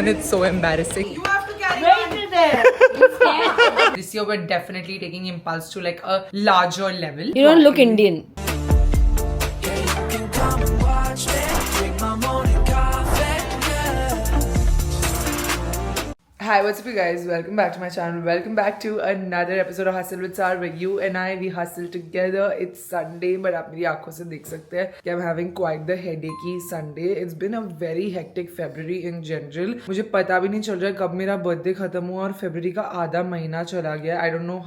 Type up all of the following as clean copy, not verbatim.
And it's so embarrassing. You have to carry on. This year we're definitely taking Impulse to like a larger level. You don't look Indian. Hi, what's up you guys? Welcome back to my channel. Welcome back to another episode of Hustle with Sar, where you and I, we hustle together. It's Sunday, but आप मेरी आँखों से देख सकते हैं कि I'm having quite the headachy Sunday. It's been a very hectic February in general. मुझे पता भी नहीं चल रहा है कब मेरा birthday खत्म हुआ और February का आधा महीना चला गया. I don't know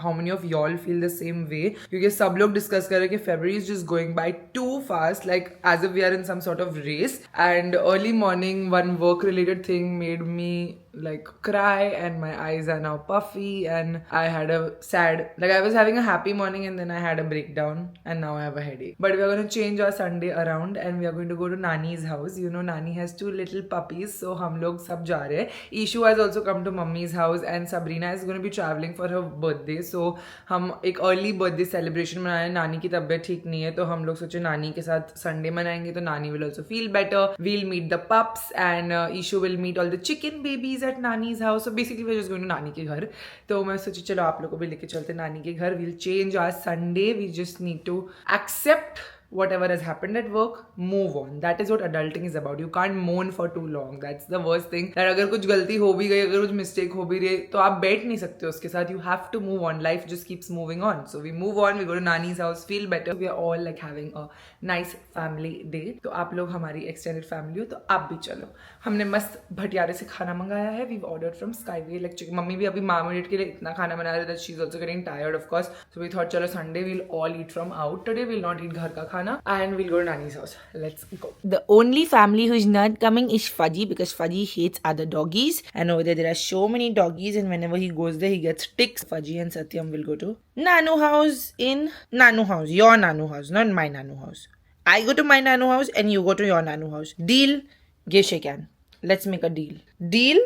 how many of y'all feel the same way. क्योंकि सब लोग discuss कर रहे हैं कि February is just going by too fast, like as if we are in some sort of race. And early morning, one work-related thing made me like cry and my eyes are now puffy and I had a sad, like I was having a happy morning and then I had a breakdown and now I have a headache. But we are going to change our Sunday around and we are going to go to Nani's house. You know, Nani has 2 little puppies, so hum log sab ja rahe. Ishu has also come to Mummy's house and Sabrina is going to be traveling for her birthday, so हम एक early birthday celebration मना रहे हैं. नानी की तबीयत ठीक नहीं है तो हम लोग सोचे नानी के साथ Sunday मनाएंगे, तो नानी will also feel better. We'll meet the pups and Ishu will meet all the chicken babies at Nani's house. So basically we're just going to नानी के घर. तो मैं सोची चलो आप लोगों को भी लेके चलते नानी के घर. We'll change our Sunday. We just need to accept whatever has happened at work, move on. That is what adulting is about. You can't mourn for too long. That's the worst thing. That अगर कुछ गलती हो भी गई, अगर कुछ mistake हो भी रही, तो आप बैठ नहीं सकते उसके साथ. You have to move on. Life just keeps moving on. So we move on. We go to Nani's house, feel better. We are all like having a nice family day. तो आप लोग हमारी extended family हो, तो आप भी चलो. हमने मस्त भटियारे से खाना मंगाया है. We've ordered from Skyway. Like mummy भी अभी मार्मोरेट के लिए इतना खाना बना रही है that she's also getting tired of course. So we thought चलो Sunday we'll all eat from out. Today we'll not eat घर का खाना. And we'll go to Nani's house. Let's go. The only family who is not coming is Fudgy, because Fudgy hates other doggies. And over there are so many doggies, and whenever he goes there, he gets ticks. Fudgy and Satyam will go to Nanu house in Nanu house. Your Nanu house, not my Nanu house. I go to my Nanu house and you go to your Nanu house. Deal? Give shake hand. Let's make a deal. Deal?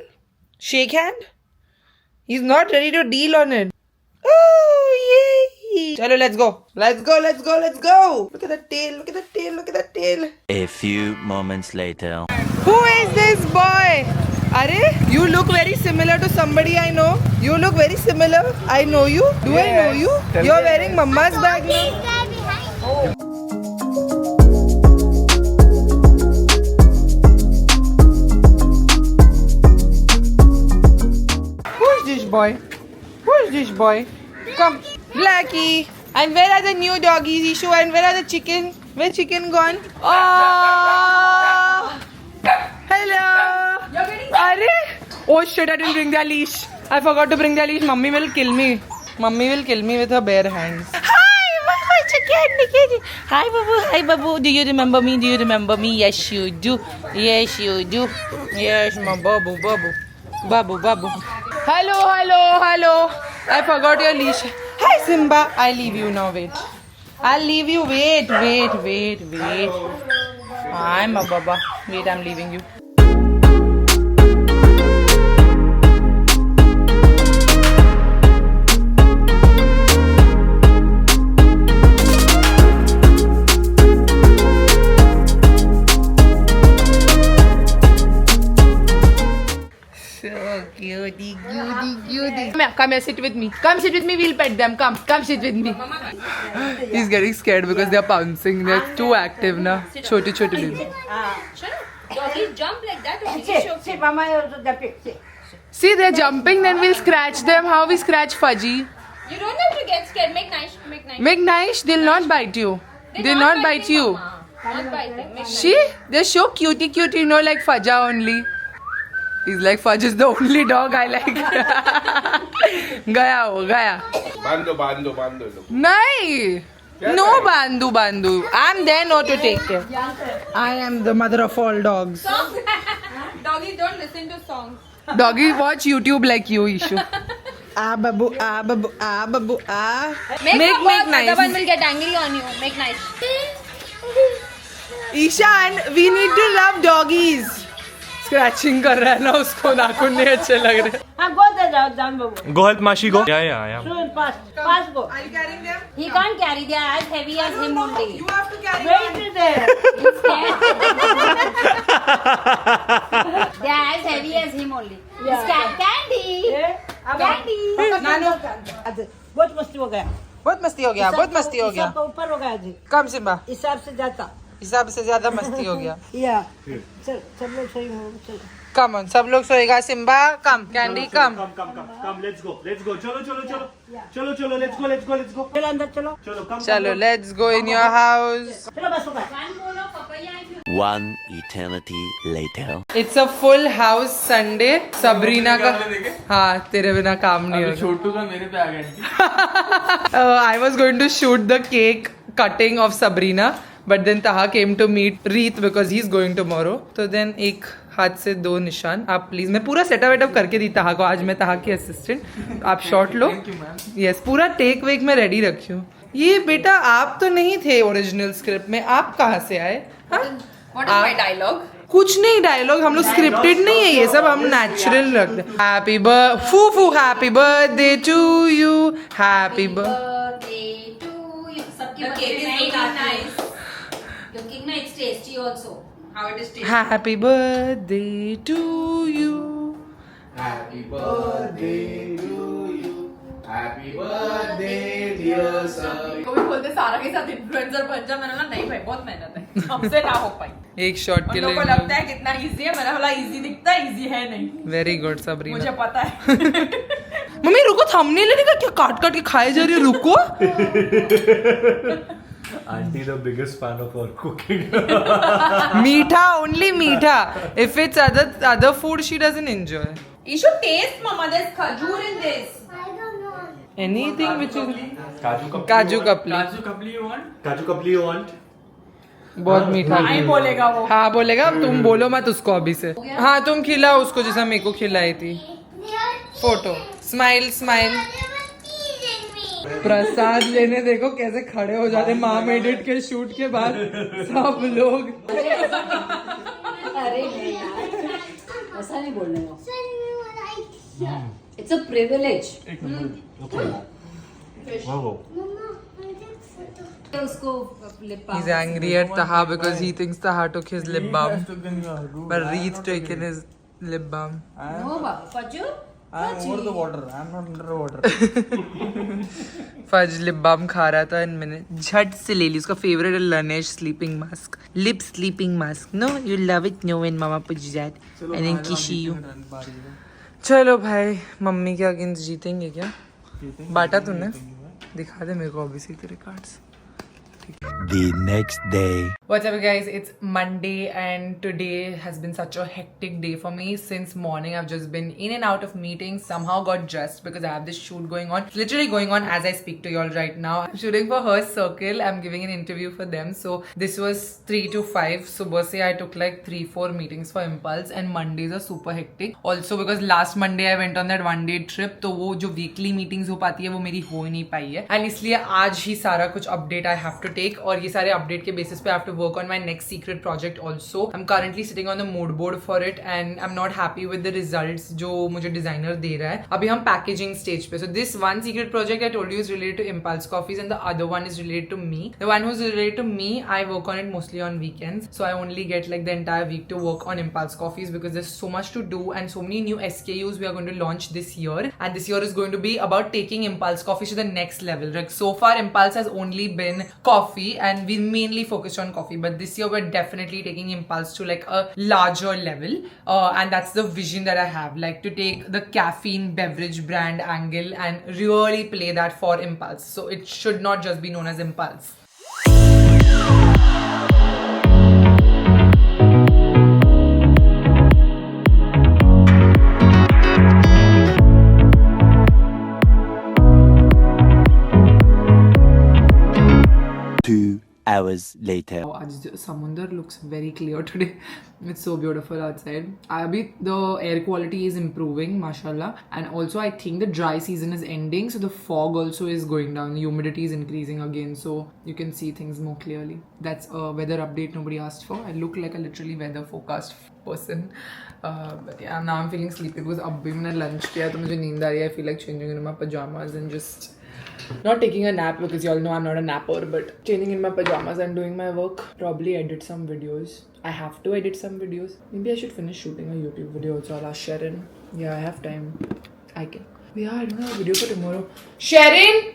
Shake hand? He's not ready to deal on it. Oh, yay! Chalo, let's go. Let's go, let's go, let's go. Look at the tail, look at the tail, look at the tail. A few moments later. Who is this boy? Are you look very similar to somebody I know. You look very similar. I know you. Do I know you? You're wearing mama's bag now. Who's this boy? Who's this boy? Come, Blackie. And where are the new doggies, Ishu? And where are the chicken? Where chicken gone? Oh! Hello! Are? Oh shit, I didn't bring the leash. I forgot to bring the leash. Mummy will kill me. Mummy will kill me with her bare hands. Hi, chicken. Hi, Babu. Hi, Babu. Do you remember me? Do you remember me? Yes, you do. Yes, you do. Yes, my Babu. Babu. Hello. I forgot your leash. Hi, Simba. I leave you now. Wait. I'll leave you. Wait. Hi, my Baba. Wait, I'm leaving you. Cutie. Come here, sit with me. Come sit with me, we'll pet them. Come sit with me. He's getting scared because they're pouncing. They're too active now. Chote baby. Doggies jump like that. Sit, Mama. See, they're jumping, then we'll scratch them. How we scratch Fudgy? You don't have to get scared. Make nice. Make nice, they'll not bite you. They'll not bite you. Not biting. Make See? They're so cutie, you know, like Fudja only. He's like, Fudge is the only dog I like. Gaya. Bando. Nahi. No bandu. I'm there not to take care. I am the mother of all dogs. Doggies don't listen to songs. Doggy watch YouTube like you, Ishu. Babu. Make nice. The other one will get angry on you. Make nice. Ishan, we need to love doggies. Scratching कर रहा है ना उसको, नाखून नहीं अच्छे लग रहे. हाँ, go there, John Babu. Go help Mashi, go. Yeah, I am. Soon, fast go. Are you carrying them? He can't carry. They are as heavy as him only. You have to carry Wait them. there. He's scared. They are as heavy as him only. He's scared. Candy. Candy. नानू, बहुत मस्ती हो गया. बहुत मस्ती हो गया, बहुत मस्ती हो गया. इससे तो ऊपर हो गया जी. कम सिम्बा, हिसाब से जाता. हिसाब से ज्यादा मस्ती हो गया. या. चल, सब लोग सही हो. चल. कम ऑन, सब लोग सोएगा. Simba come, Candy come. Come, let's go. Chalo, let's go. चलो अंदर चलो. चलो, let's go in your house. चलो बस हो गया. One eternity later. It's a full house Sunday. Sabrina का, हाँ तेरे बिना काम नहीं होगा. छोटू का मेरे पे आ गया. I was going to shoot the cake cutting of Sabrina, but then Taha came to meet Reet because he's going tomorrow. तो then एक हाथ से दो निशान. आप प्लीज, मैं पूरा सेटअप वेटअप करके दी ताहा को. आज मैं ताहा की असिस्टेंट. आप शॉट लो. यस, पूरा टेक वेक में रेडी रखी हूँ. ये बेटा आप तो नहीं थे ओरिजिनल स्क्रिप्ट में, आप कहाँ से आए? What is my dialogue? कुछ नहीं डायलॉग, हम लोग स्क्रिप्टेड नहीं है ये सब, हम नेचुरल रखते हैं. हैप्पी फू happy birthday to you, happy Birthday to you. सबकी The birthday cake is नहीं looking खाते. nice. Looking nice, it's tasty also. How it is tasty? Happy birthday to you. Happy birthday to you. Happy birthday dear sir. कभी बोलते सारा के साथ influencer बन जा. मैंने बोला नहीं भाई, बहुत मेहनत है, हमसे ना हो पाई. एक शॉट के उन लोगों को लिए. लगता है कितना इजी है. मैंने बोला इजी दिखता है, इजी है नहीं. Very good Sabrina. मुझे पता है. मम्मी रुको, थंबनेल लेने का क्या काट काट के खाए जा रही है. रुको. Auntie, the biggest fan of our cooking. मीठा, ओनली मीठा. If it's other food she doesn't enjoy. You should taste, Mama. There's khajur in this. Anything which is Kaju kapli. काजू कपली. काजू कपली you want? Kaju kapli you want? बहुत मीठा. नहीं बोलेगा वो. हाँ बोलेगा. तुम बोलो मत उसको अभी से. हाँ तुम खिलाओ उसको जैसा मेरे को खिलाई थी. Photo, smile smile. प्रसाद लेने देखो कैसे खड़े हो जाते माम एडिट के शूट के बाद सब लोग. अरे नहीं यार, ऐसा नहीं बोलने का. It's a privilege. Wow. उसको lip balm. He's angry at Taha because he thinks Taha took his lip balm, but Reet taken his lip balm. No, Baba. Fajr? I'm over the water. I'm not under the water. Fudge lip balm खा रहा था. मैंने झट से ले ली. उसका favourite है Laneige sleeping mask, lip sleeping mask. No you love it. No when mama puts that and then kiss you. चलो भाई, मम्मी के अगेंस्ट जीतेंगे क्या? बांटा तूने? दिखा दे मेरे को अभी से तेरे cards. The next day. What's up guys, it's Monday and today has been such a hectic day for me. Since morning I've just been in and out of meetings, somehow got dressed because I have this shoot going on. It's literally going on as I speak to y'all right now. I'm shooting for Her Circle. I'm giving an interview for them. So this was 3 to 5. Subah se I took like 3-4 meetings for Impulse and Mondays are super hectic. Also because last Monday I went on that one day trip, तो वो जो weekly meetings हो पाती है वो मेरी हो ही नहीं पाई है. And इसलिए आज ही सारा कुछ update I have to take और ये सारे update के basis पे I have to work on my next secret project also. I'm currently sitting on the mood board for it and I'm not happy with the results जो मुझे designer दे रहा है. अभी हम packaging stage पे. So this one secret project I told you is related to Impulse Coffees and the other one is related to me. The one who's related to me, I work on it mostly on weekends. So I only get like the entire week to work on Impulse Coffees because there's so much to do and so many new SKUs we are going to launch this year. And this year is going to be about taking Impulse Coffees to the next level. Like so far Impulse has only been coffee and we mainly focused on coffee, but this year we're definitely taking Impulse to like a larger level and that's the vision that I have, like to take the caffeine beverage brand angle and really play that for Impulse. So it should not just be known as Impulse. hours later. Samundar looks very clear today. It's so beautiful outside. The air quality is improving, mashallah. And also I think the dry season is ending, so the fog also is going down. The humidity is increasing again, so you can see things more clearly. That's a weather update nobody asked for. I look like a literally weather forecast person. But yeah, now I'm feeling sleepy because abhi maine lunch kiya to mujhe neend aa rahi hai. I feel like changing into my pajamas and just not taking a nap because you all know I'm not a napper, but changing in my pajamas and doing my work. Probably edit some videos. I have to edit some videos. Maybe I should finish shooting a YouTube video also. I'll ask Sharon. Yeah, I have time. I can. Yeah, I don't have a video for tomorrow. Sharon!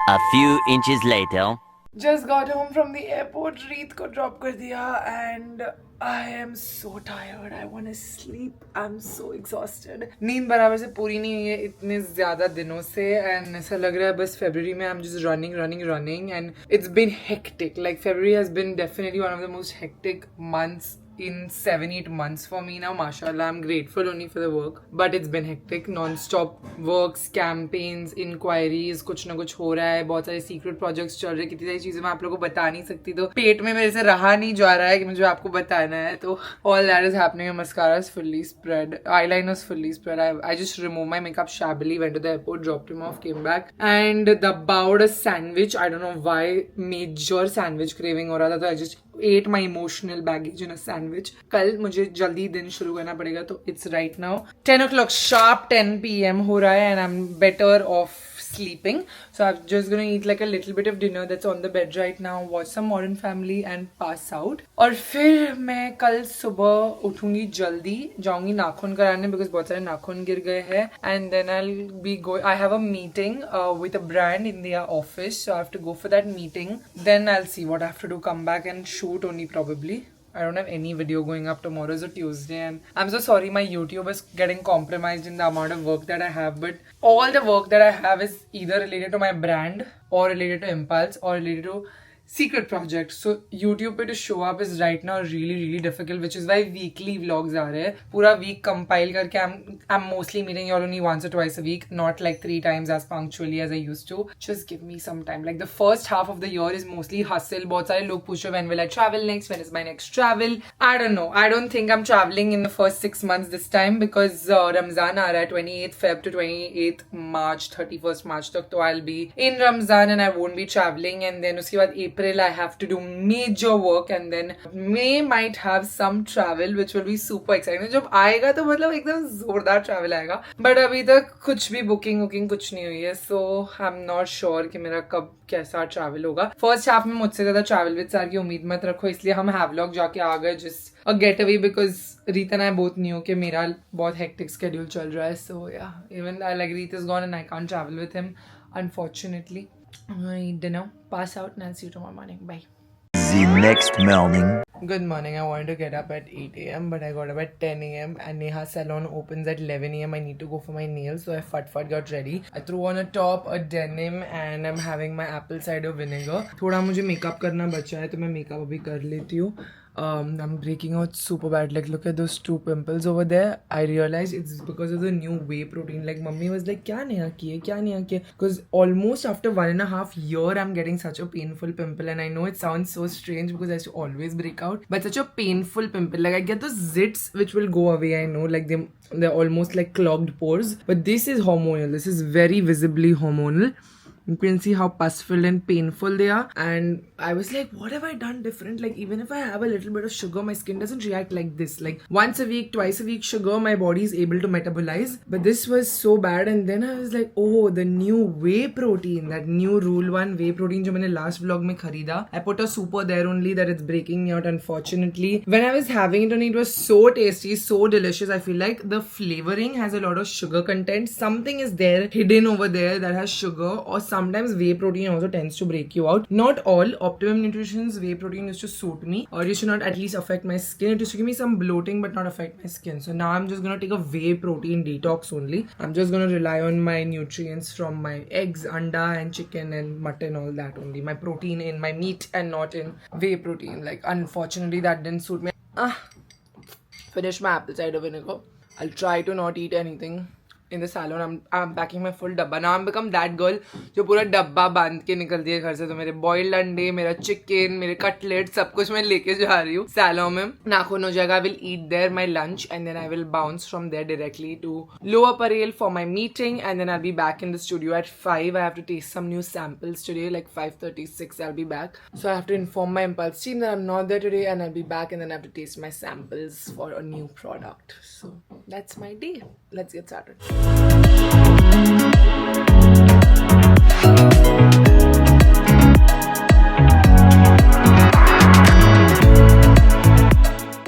A few inches later. Just got home from the airport. Reet ko drop kar diya and I am so tired. I want to sleep. I'm so exhausted. नींद बराबर से पूरी नहीं हुई है इतने ज़्यादा दिनों से and ऐसा लग रहा है बस February में I'm just running and it's been hectic. Like February has been definitely one of the most hectic months in 7-8 months for me now. Mashallah, I'm grateful only for the work, but it's been hectic. Non-stop works, campaigns, inquiries, कुछ ना कुछ हो रहा है. बहुत सारे secret projects चल रहे हैं. कितनी सारी चीजें मैं आप लोगों को बता नहीं सकती, तो पेट में मेरे से रहा नहीं जा रहा है कि मुझे आपको बताना है. तो all that is happening. My mascara is fully spread, eyeliner is fully spread. I just removed my makeup shabbily, went to the airport, dropped him off, came back, and about a sandwich. I don't know why major sandwich craving हो रहा था, तो I just ate my emotional baggage in a sandwich. कल मुझे जल्दी दिन शुरू करना पड़ेगा, तो it's right now 10 o'clock sharp, 10 p.m. हो रहा है and I'm better off sleeping. So I'm just gonna eat like a little bit of dinner that's on the bed right now, watch some Modern Family and pass out. और फिर मैं कल सुबह उठूंगी जल्दी, जाऊंगी नाखून कराने because बहुत सारे नाखून गिर गए हैं, and then I'll be going. I have a meeting with a brand in their office, so I have to go for that meeting. Then I'll see what I have to do. Come back and shoot only probably. I don't have any video going up. Tomorrow is a Tuesday and I'm so sorry my YouTube is getting compromised in the amount of work that I have, but all the work that I have is either related to my brand or related to Impulse or related to secret projects. So YouTube पे to show up is right now really difficult, which is why weekly vlogs आ रहे हैं. पूरा week compile करके I'm mostly meeting you all only once or twice a week, not like 3 times as punctually as I used to. Just give me some time. Like the first half of the year is mostly hustle. बहुत सारे लोग पूछ रहे when will I travel next? When is my next travel? I don't know. I don't think I'm traveling in the first 6 months this time because Ramzan आ रहा है 28th Feb to 28th March, 31st March तक, तो I'll be in Ramzan and I won't be traveling, and then उसके बाद April I have to do major work, and then May might have some travel which will be super exciting. जब आएगा तो मतलब एकदम जोरदार travel आएगा, but अभी तक कुछ भी booking कुछ नहीं हुई है, so I'm not sure कि मेरा कब कैसा travel होगा. First half में मुझसे ज़्यादा travel with सार की उम्मीद मत रखो, इसलिए हम Havelock जाके आ गए just a getaway because Reet and I both knew कि मेरा बहुत hectic schedule चल रहा है. So yeah, even like Reet is gone and I can't travel with him unfortunately. I'm gonna eat dinner, pass out, and I'll see you tomorrow morning. Bye. The next morning. Good morning. I wanted to get up at 8 a.m. but I got up at 10 a.m. and Neha's salon opens at 11 a.m. I need to go for my nails, so I fat got ready. I threw on a top, a denim, and I'm having my apple cider vinegar. थोड़ा मुझे makeup करना बचा है, तो मैं makeup अभी कर लेती हूँ. I'm breaking out super bad. Like, look at those 2 pimples over there. I realized it's because of the new whey protein. Like, mummy was like, क्या नया किया? Because almost after 1.5 years, I'm getting such a painful pimple. And I know it sounds so strange because I used to always break out. But such a painful pimple. Like, I get those zits which will go away. I know, like, they're almost like clogged pores. But this is hormonal. This is very visibly hormonal. You can see how pus-filled and painful they are. And I was like, what have I done different? Like, even if I have a little bit of sugar, my skin doesn't react like this. Like, once a week, twice a week sugar, my body is able to metabolize. But this was so bad. And then I was like, oh, the new whey protein, that new Rule 1 whey protein जो मैंने last vlog में खरीदा. I put a super there only that it's breaking me out, unfortunately. When I was having it on, it was so tasty, so delicious. I feel like the flavoring has a lot of sugar content. Something is there, hidden over there that has sugar, or sometimes whey protein also tends to break you out. Not all. Optimum Nutrition's whey protein used to suit me, or it used to not at least affect my skin. It used to give me some bloating but not affect my skin. So now I'm just gonna take a whey protein detox only. I'm just gonna rely on my nutrients from my eggs, anda and chicken and mutton, all that only. My protein in my meat and not in whey protein. Like, unfortunately that didn't suit me. Finished my apple cider vinegar. I'll try to not eat anything in the salon. I'm packing my full डब्बा. Now I'm become that girl जो पूरा डब्बा बांध के निकलती है घर से. तो मेरे boiled अंडे, मेरा chicken, मेरे cutlet सब कुछ मैं लेके जा रही हूँ salon में. नाखून हो जाएगा. I will eat there my lunch and then I will bounce from there directly to Lower Parel for my meeting and then I'll be back in the studio at 5. I have to taste some new samples today, like 5:36 I'll be back. So I have to inform my Impulse team that I'm not there today and I'll be back and then I have to taste my samples for a new product. So that's my day. Let's get started.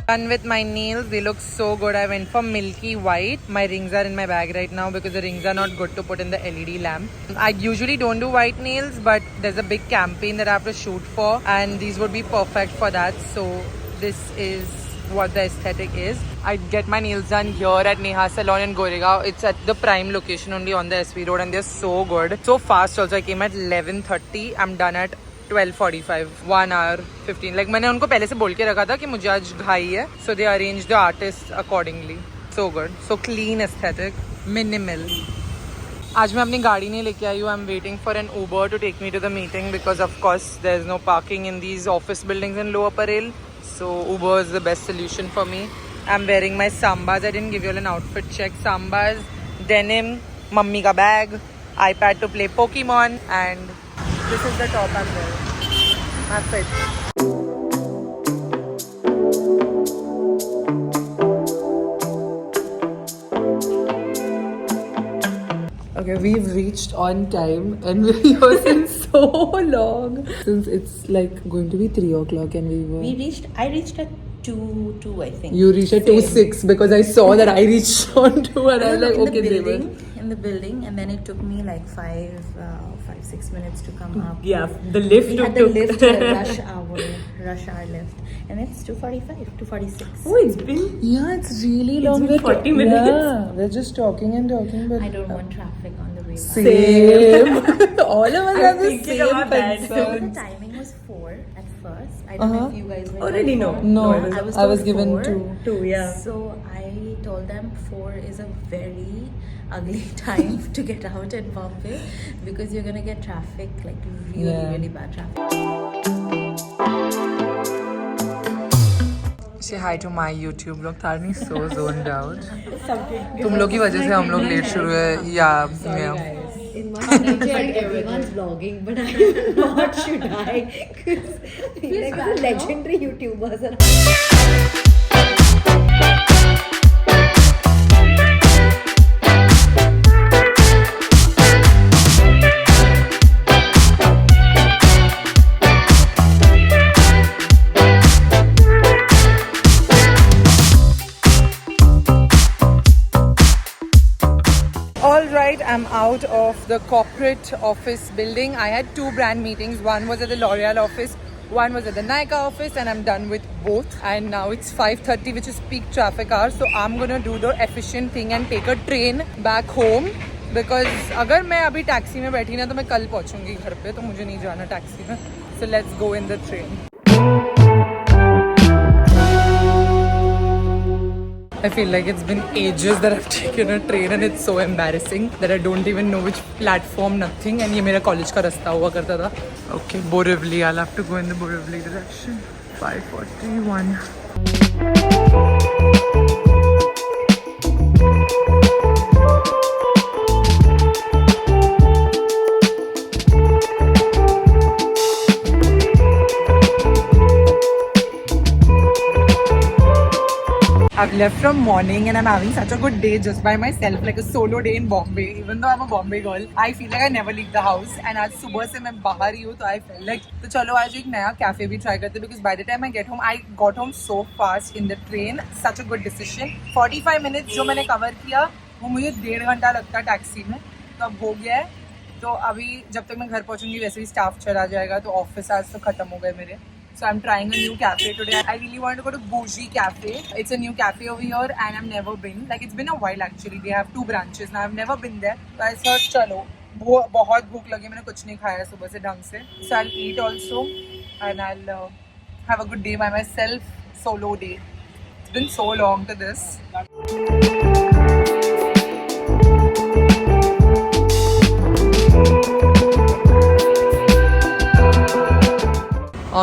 Done with my nails. They look so good. I went for milky white. My rings are in my bag right now because the rings are not good to put in the LED lamp. I usually don't do white nails, but there's a big campaign that I have to shoot for and these would be perfect for that. So this is what the aesthetic is. I get my nails done here at Neha Salon in Goregaon. It's at the prime location only on the SV road and they're so good. So fast also. I came at 11:30. I'm done at 12:45. 1 hour 15. Like मैंने उनको पहले से बोल के रखा था कि मुझे आज घाई है. So they arranged the artist accordingly. So good. So clean aesthetic. Minimal. आज मैं अपनी गाड़ी नहीं लेके आई हूँ. I'm waiting for an Uber to take me to the meeting because of course there's no parking in these office buildings in Lower Parel. So Uber is the best solution for me. I'm wearing my Sambas. I didn't give you all an outfit check. Sambas, denim, mummy ka bag, iPad to play Pokemon and this is the top I'm wearing. I'm fit. Okay, we've reached on time and we're here since so long. Since it's like going to be 3 o'clock and I reached at 2 I think. You reached at 2:06 because I saw that I reached on 2 and I was like, okay, they were. In the building and then it took me like 5-6 minutes to come up. Yeah, the lift We had the lift, rush hour lift, and it's 2:45, 2:46. Oh, it's been Yeah, it's really long. been 40 minutes. Yeah, we're just talking and talking, but I don't want traffic on the way back. same. All of us have the thinking same about that. So the concern. timing was 4 at first. I don't know if you guys were Already there no. for- No, I I was told given 4. 2. 2, yeah. So I told them 4 is a very ugly time to get out in Bombay because you're gonna get traffic, like really bad traffic. Say hi to my YouTube vlog. Tarni is so zoned out. तुम लोग की वजह से हम लोग late शुरू है. Yeah. In my nature, everyone's vlogging, but I'm not, should I? Because like the legendary YouTubers are. Alright, I'm out of the corporate office building. I had 2 brand meetings. One was at the L'Oreal office, one was at the Nykaa office and I'm done with both. And now it's 5:30 which is peak traffic hour. So I'm gonna do the efficient thing and take a train back home. Because अगर मैं अभी taxi में बैठी ना तो मैं कल पहुंचूंगी घर पे, तो मुझे नहीं जाना टैक्सी में. So let's go in the train. I feel like it's been ages that I've taken a train and it's so embarrassing that I don't even know which platform, nothing. And ये मेरा college का रास्ता हुआ करता था. Okay, Borivali. I'll have to go in the Borivali direction. 5:41. I've left from morning and I'm having such a good day just by myself, like a solo day in Bombay. Even though I'm a Bombay girl, I feel like I never leave the house. And आज सुबह से मैं बाहर ही हूँ, तो I felt like तो चलो आज एक नया cafe भी try करते. Because by the time I get home, I got home so fast in the train. Such a good decision. 45 minutes जो मैंने cover किया, वो मुझे 1.5 घंटा लगता टैक्सी में. तो अब हो गया है. तो अभी जब तक मैं घर पहुँचूंगी वैसे ही स्टाफ चला जाएगा, तो ऑफिस आज तो खत्म हो गए मेरे. So I'm trying a new cafe today. I really want to go to Bougie Cafe. It's a new cafe over here and I've never been. Like it's been a while actually. They have 2 branches now. I've never been there. So I thought चलो बहुत भूख लगी, मैंने कुछ नहीं खाया सुबह से ढंग से. So I'll eat also and I'll have a good day by myself. Solo day. It's been so long to this.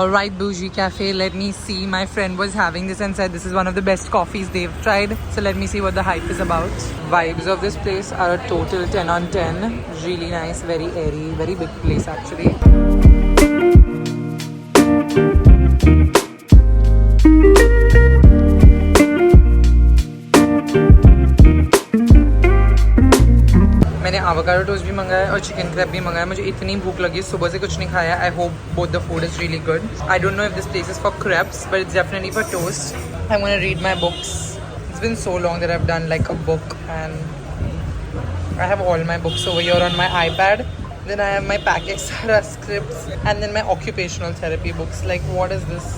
Right Bougie Cafe. Let me see. My friend was having this and said this is one of the best coffees they've tried. So let me see what the hype is about. Vibes of this place are a total 10 on 10. Really nice, very airy, very big place actually. मैंने avocado toast भी मंगाया और chicken crab भी मंगाया. मुझे इतनी भूख लगी, सुबह से कुछ नहीं खाया. I hope both the food is really good. I don't know if this place is for crepes, but it's definitely for toast. I'm gonna read my books. It's been so long that I've done like a book, and I have all my books over here on my iPad. Then I have my Pakisara scripts and then my occupational therapy books. Like, what is this?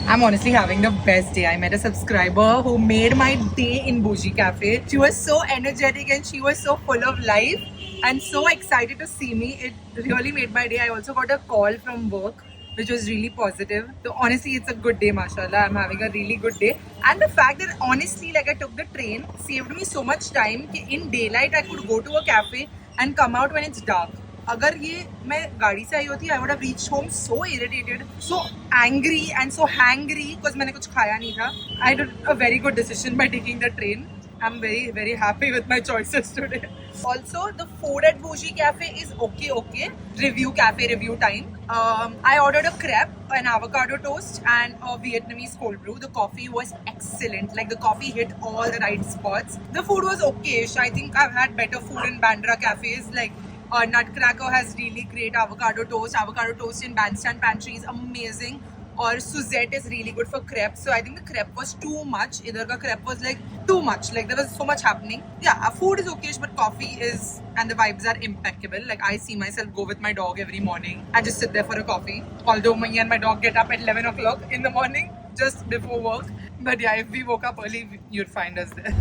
I'm honestly having the best day. I met a subscriber who made my day in Bougie Cafe. She was so energetic and she was so full of life and so excited to see me. It really made my day. I also got a call from work, which was really positive. So honestly, it's a good day, mashallah. I'm having a really good day. And the fact that honestly, like I took the train, saved me so much time. In daylight, I could go to a cafe and come out when it's dark. अगर ये मैं गाड़ी से आई होती, I would have reached home so irritated, so angry and so hangry because मैंने कुछ खाया नहीं था. I did a very good decision by taking the train. I'm very, very happy with my choices today. Also, the food at Bougie Cafe is okay. Review cafe review time. I ordered a crepe, an avocado toast, and a Vietnamese cold brew. The coffee was excellent. Like the coffee hit all the right spots. The food was okayish. I think I've had better food in Bandra cafes. Like Nutcracker has really great avocado toast. Avocado toast in Bandstand Pantry is amazing. Or Suzette is really good for crepes. So I think the crepe was too much. Idhar ka crepe was like too much. Like there was so much happening. Yeah, food is okay, but coffee is, and the vibes are impeccable. Like I see myself go with my dog every morning and just sit there for a coffee. Although me and my dog get up at 11 o'clock in the morning just before work. But yeah, if we woke up early, you'd find us there.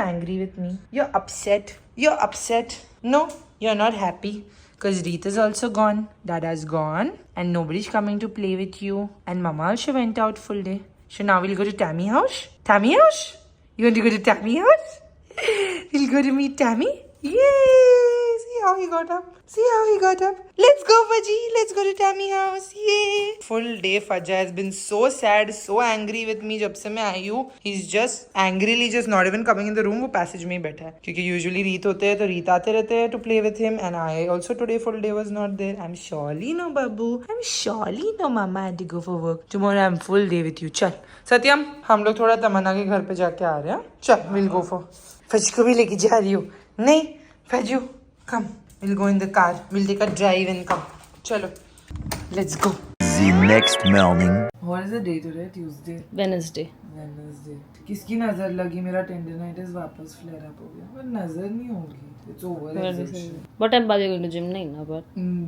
Angry with me? You're upset. No, you're not happy because Reet is also gone, Dada's gone, and nobody's coming to play with you, and Mama also went out full day. So now we'll go to Tammy house. You want to go to Tammy house? We'll go to meet Tammy. Yay! See how he got up. Let's go, Faji. Let's go to Tammy house. Yay! Full day Fajja has been so sad, so angry with me जब से मैं आई हूँ. He's just angrily just not even coming in the room. वो passage में ही बैठा है. क्योंकि usually Reet होते हैं तो Reet आते रहते हैं to play with him, and I also today full day was not there. I'm surely no babu. I'm surely no mama had to go for work. Tomorrow I'm full day with you. चल सत्यम, हम लोग थोड़ा तमन्ना के घर पे जाके आ रहे हैं. चल, we'll go for. फज को भी लेके जा रही हूँ. नहीं, फजू, come. We'll go in the car. We'll take a drive and come. Chalo. Let's go. The next morning. What is the day today? Tuesday. Wednesday. किसकी नजर लगी? मेरा टेंडनाइटिस वापस फ्लेयर अप हो गया. पर नजर नहीं होगी. It's over. What time are you going to gym? नहीं ना, but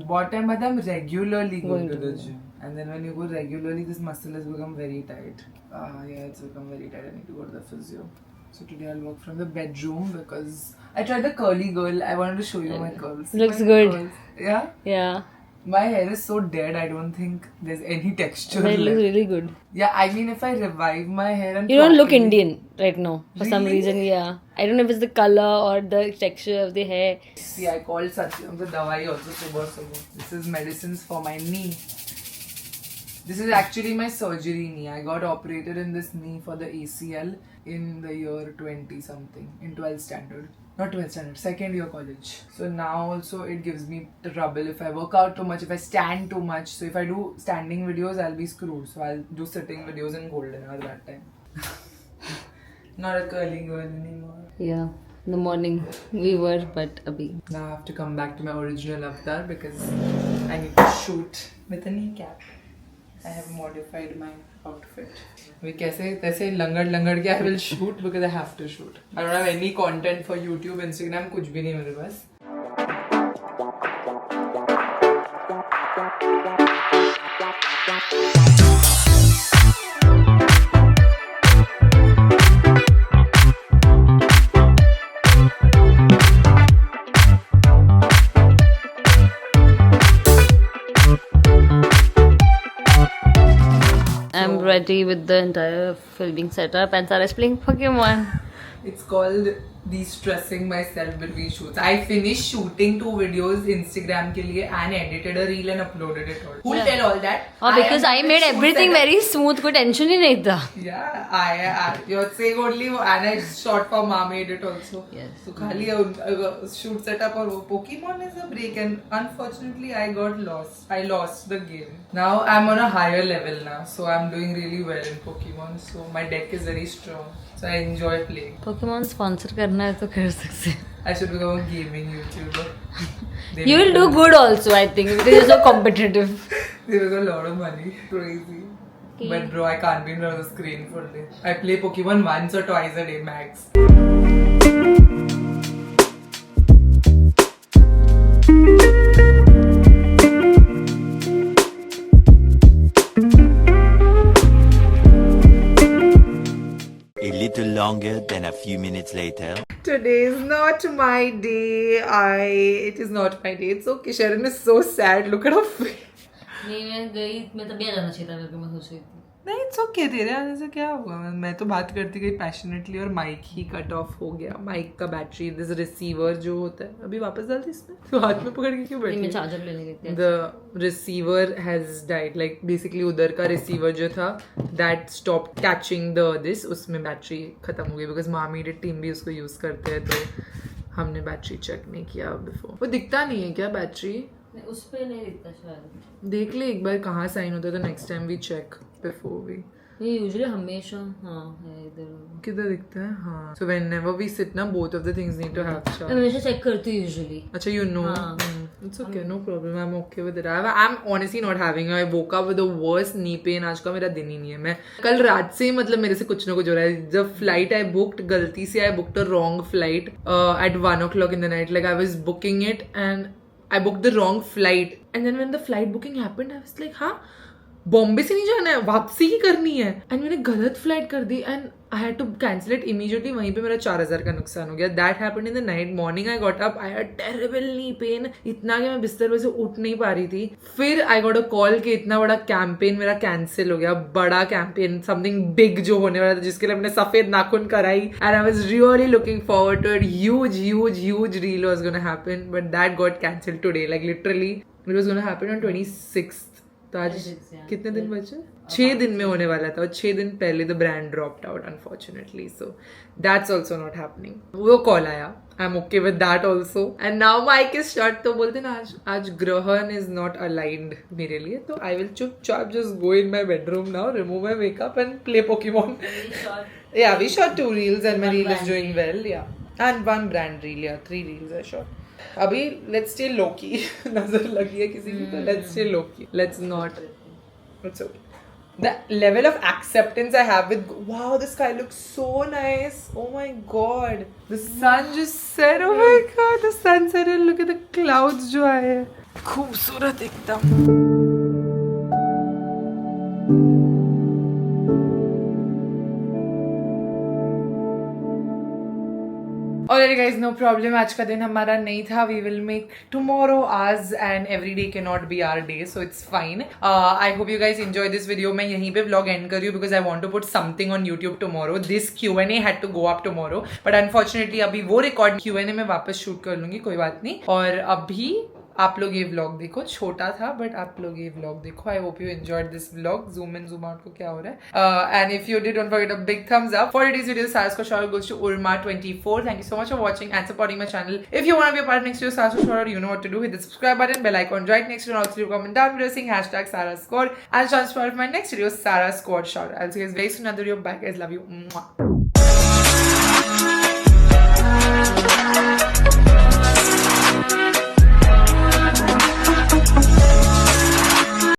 what time? But I'm regularly going to the gym. And then when you go regularly, this muscle has become very tight. Yeah, it's become very tight. I need to go to the physio. So today I'll work from the bedroom because I tried the curly girl. I wanted to show you my curls. Looks good. Curls. Yeah? Yeah. My hair is so dead, I don't think there's any texture It looks left. really good. Yeah, I mean if I revive my hair and You don't look properly- Indian right now for some Really? reason. Yeah. I don't know if it's the color or the texture of the hair. See, I called Satyam the dawai also subah. This is medicines for my knee. This is actually my surgery knee. I got operated in this knee for the ACL in the year 20 something, in 12th standard. Not 12th standard, second year college. So now also it gives me trouble if I work out too much, if I stand too much. So if I do standing videos, I'll be screwed. So I'll do sitting videos in golden hour that time. Not a curly girl anymore. Yeah. In the morning we were, but abhi. Now I have to come back to my original avatar because I need to shoot with a kneecap. I have modified my outfit. We kaise langar ke I will shoot because I have to shoot. I don't have any content for YouTube, Instagram, कुछ भी नहीं मेरे पास. ready with the entire filming setup, and Sarah is playing Pokemon. It's called de-stressing myself between shoots. I finished shooting 2 videos Instagram के लिए and edited a reel and uploaded it all. Who'll tell all that? Oh, because I made everything very smooth, कोई tension ही नहीं था. Yeah, you're saying only and I shot for Ma made it also. Yes. So खाली shoot setup और वो Pokemon is a break and unfortunately I got lost. I lost the game. Now I'm on a higher level now, so I'm doing really well in Pokemon. So my deck is very strong. So I enjoy playing. Pokemon sponsor करना है तो कर सकते हैं. I should become a gaming YouTuber. You will do good also, I think, because you're so competitive. They make a lot of money. Crazy. But bro, I can't be in front of the screen for a day. I play Pokemon once or twice a day max. A little longer than a few minutes later. Today is not my day. It is not my day. It's okay. Sharon is so sad. Look at her face. नहीं मैं गई, मैं तभी आ जाना चाहिए था करके मैं सोच रही थी. नहीं, इट्स ओके. तेरे आने से क्या होगा? मैं तो बात करती गई पैशनेटली और माइक ही कट ऑफ हो गया. माइक का बैटरी, दिस रिसीवर जो होता है, अभी वापस डालती इसमें. तो हाथ में पकड़ के क्यों बैठी? मैं चार्जर लेने गई थी. The receiver has died. Like basically उधर का receiver जो था, that stopped catching this. उसमें बैटरी खत्म हो गई because मामीडेड टीम भी उसको यूज करते हैं, तो हमने बैटरी चेक नहीं किया बिफोर. वो दिखता नहीं है क्या बैटरी? उस पे नहीं दिखता शायद. देख ले एक बार कहाँ साइन होता है, तो next time we check before we. ये यूजुअली हमेशा हाँ है इधर. किधर दिखता है? हाँ. So whenever we sit ना, both of the things need to have charge. मैं हमेशा चेक करती हूँ यूजुअली. अच्छा, you know. It's okay, no problem. I'm okay with it. I'm honestly not having. I woke up with the worst knee pain. आज का मेरा दिन ही नहीं है. मैं कल रात से मतलब मेरे से कुछ ना कुछ हो रहा है. The flight I booked, गलती से I booked a wrong flight at 1 o'clock in the night. Like I was booking it and I booked the wrong flight. And then when the flight booking happened, I was like, हाँ, बॉम्बे से नहीं जाना है, वापसी ही करनी है. And मैंने गलत फ्लाइट कर दी and I had to cancel it immediately. वहीं पे मेरा 4,000 का नुकसान हो गया. That happened in the night. Morning I got up, I had terrible knee pain, इतना कि मैं बिस्तर पे से उठ नहीं पा रही थी. फिर आई गॉट अ कॉल कि इतना बड़ा कैंपेन मेरा कैंसिल हो गया. बड़ा कैंपेन, समथिंग बिग जो होने वाला था, जिसके लिए मैंने सफेद नाखून कराई. And I was really looking forward to it. Huge reel was gonna happen, but that got cancelled today. Like literally it was gonna happen on 26th. तो आज कितने दिन बचे? 6 दिन में होने वाला था और 6 दिन पहले the brand dropped out unfortunately. So that's also not happening. वो कॉल आया, I am okay with that also. And now mic is shut. तो बोलते ना आज ग्रहण इज नॉट अलाइंड मेरे लिए, तो आई विल चुपचाप just go in my bedroom now, remove my makeup and play Pokemon. Yeah, we shot 2 reels and my reel is doing well. Yeah, and 1 brand reel. Yeah, 3 reels I shot. अभी let's stay low key. नजर लगी है किसी की तो let's stay low key. Let's not. It's okay. The level of acceptance I have with, wow, the sky looks so nice. Oh my god, the sun just set. Oh my god, the sun set and look at the clouds जो आए हैं. खूबसूरत एकदम. Alright guys, no problem. आज का दिन हमारा नहीं था. We will make tomorrow ours and every day cannot be our day, so it's fine. I hope you guys enjoy this video. मैं यहीं पे vlog end कर रही हूँ because I want to put something on YouTube tomorrow. This Q&A had to go up tomorrow, but unfortunately अभी वो record Q&A मैं वापस shoot कर लूँगी, कोई बात नहीं. और अभी आप लोग ये व्लॉग देखो. छोटा था बट आप लोग ये व्लॉग देखो. I hope you enjoyed this vlog. Zoom in zoom out को क्या हो रहा है. And if you did, don't forget a big thumbs up for this video. Saras Ko shout out goes to Urma24. Thank you so much for watching and supporting my channel. If you want to be a part next to Saras Ko shout out, you know what to do. Hit the subscribe button, bell icon right next to it, and also comment down below saying #SarahSquad and chance for my next video, Sarah Squad shout out. I'll see you guys very soon. Another video. Bye guys, love you. Mwah.